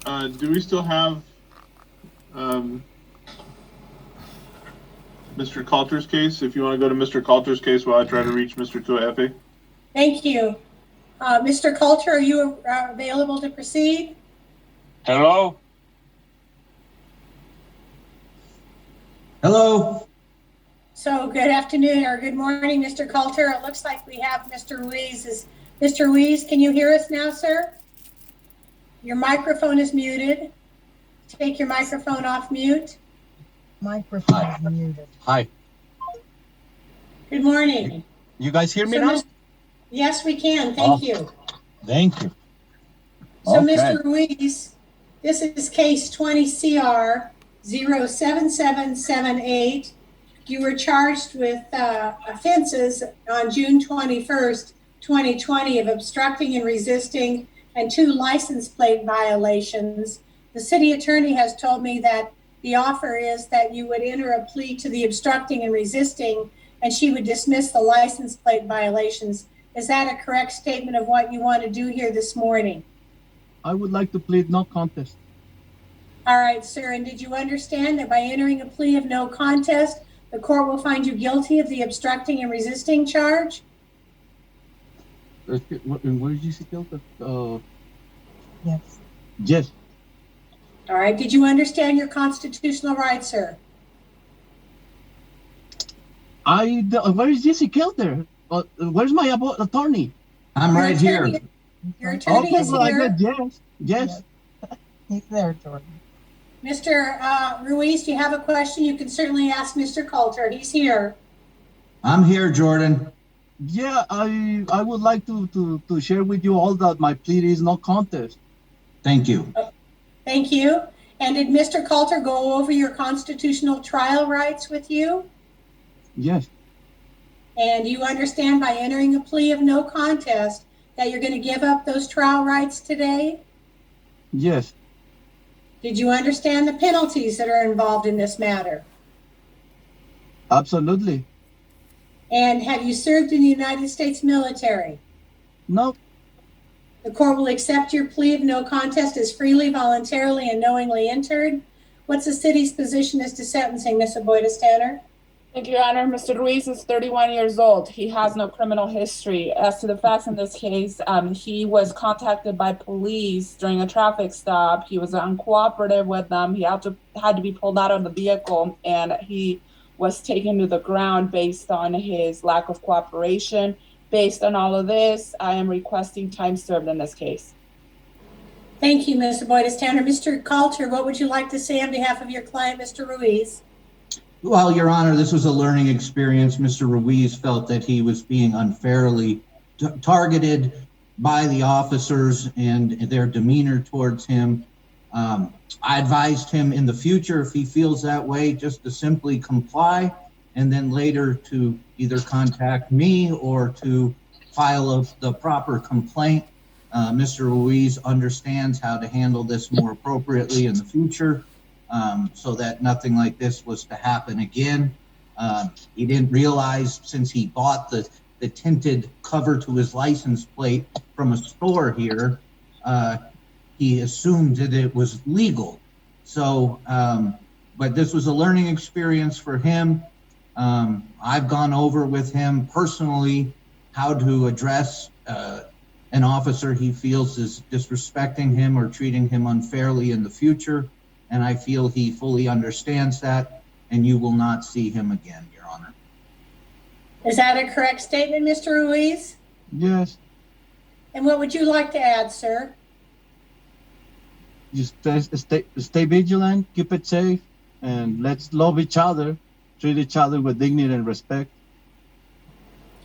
Do we still have Mr. Coulter's case? If you want to go to Mr. Coulter's case while I try to reach Mr. Tuaefe. Thank you. Mr. Coulter, are you available to proceed? Hello? Hello. So good afternoon or good morning, Mr. Coulter. It looks like we have Mr. Ruiz. Mr. Ruiz, can you hear us now, sir? Your microphone is muted. Take your microphone off mute. Microphone is muted. Hi. Good morning. You guys hear me So, now? Yes, we can. Thank you. Thank you. So, Okay. Mr. Ruiz, this is case 20 CR 07778. You were charged with offenses on June 21st, 2020 of obstructing and resisting and 2 license plate violations. The city attorney has told me that the offer is that you would enter a plea to the obstructing and resisting and she would dismiss the license plate violations. Is that a correct statement of what you want to do here this morning? I would like to plead no contest. All right, sir. And did you understand that by entering a plea of no contest, the court will find you guilty of the obstructing and resisting charge? Where did you see kelter? Yes. Yes. All right. Did you understand your constitutional rights, sir? Where is Jesse Kelter? Where's my attorney? I'm Your right attorney- here. Your attorney is well, I here. got yes. Yes. He's there, Jordan. Mr. Ruiz, do you have a question? You can certainly ask Mr. Coulter. He's here. I'm here, Jordan. Yeah, I would like to share with you all that my plea is no contest. Thank you. Thank you. And did Mr. Coulter go over your constitutional trial rights with you? Yes. And you understand by entering a plea of no contest that you're going to give up those trial rights today? Yes. Did you understand the penalties that are involved in this matter? Absolutely. And have you served in the United States military? No. The court will accept your plea of no contest as freely, voluntarily, and knowingly entered. What's the city's position as to sentencing, Ms. Aboides-Tanner? Thank you, Your Honor. Mr. Ruiz is 31 years old. He has no criminal history. As to the facts in this case, he was contacted by police during a traffic stop. He was uncooperative with them. He had to be pulled out of the vehicle, and he was taken to the ground based on his lack of cooperation. Based on all of this, I am requesting time served in this case. Thank you, Ms. Aboides-Tanner. Mr. Coulter, what would you like to say on behalf of your client, Mr. Ruiz? Well, Your Honor, this was a learning experience. Mr. Ruiz felt that he was being unfairly targeted by the officers and their demeanor towards him. I advised him in the future, if he feels that way, just to simply comply and then later to either contact me or to file the proper complaint. Mr. Ruiz understands how to handle this more appropriately in the future. So that nothing like this was to happen again. He didn't realize, since he bought the tinted cover to his license plate from a store here, he assumed that it was legal. So, but this was a learning experience for him. I've gone over with him personally how to address an officer he feels is disrespecting him or treating him unfairly in the future. And I feel he fully understands that, and you will not see him again, Your Honor. Is that a correct statement, Mr. Ruiz? Yes. And what would you like to add, sir? Just stay vigilant, keep it safe, and let's love each other, treat each other with dignity and respect.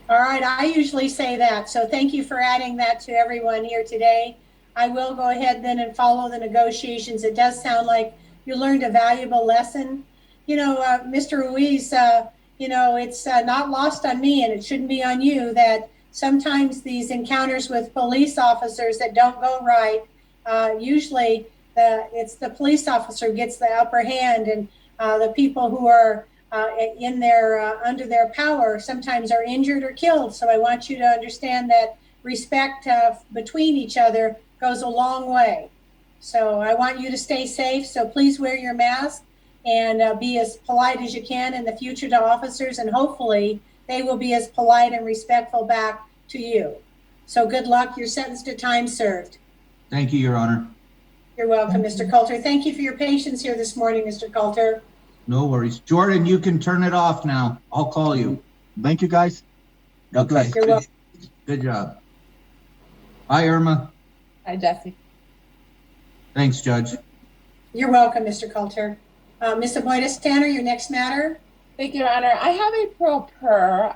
All right, I usually say that, so thank you for adding that to everyone here today. I will go ahead then and follow the negotiations. It does sound like you learned a valuable lesson. You know, Mr. Ruiz, you know, it's not lost on me, and it shouldn't be on you, that sometimes these encounters with police officers that don't go right, usually it's the police officer gets the upper hand, and the people who are in their under their power sometimes are injured or killed. So I want you to understand that respect between each other goes a long way. So I want you to stay safe. So please wear your mask and be as polite as you can in the future to officers, and hopefully they will be as polite and respectful back to you. So good luck. You're sentenced to time served. Thank you, Your Honor. You're welcome, Thank Mr. you. Coulter. Thank you for your patience here this morning, Mr. Coulter. No worries. Jordan, you can turn it off now. I'll call you. Thank you, guys. God bless. You're welcome. Good job. Bye, Irma. Hi, Jesse. Thanks, Judge. You're welcome, Mr. Coulter. Ms. Aboitis Tanner, your next matter. Thank you, Your Honor. I have a pro per.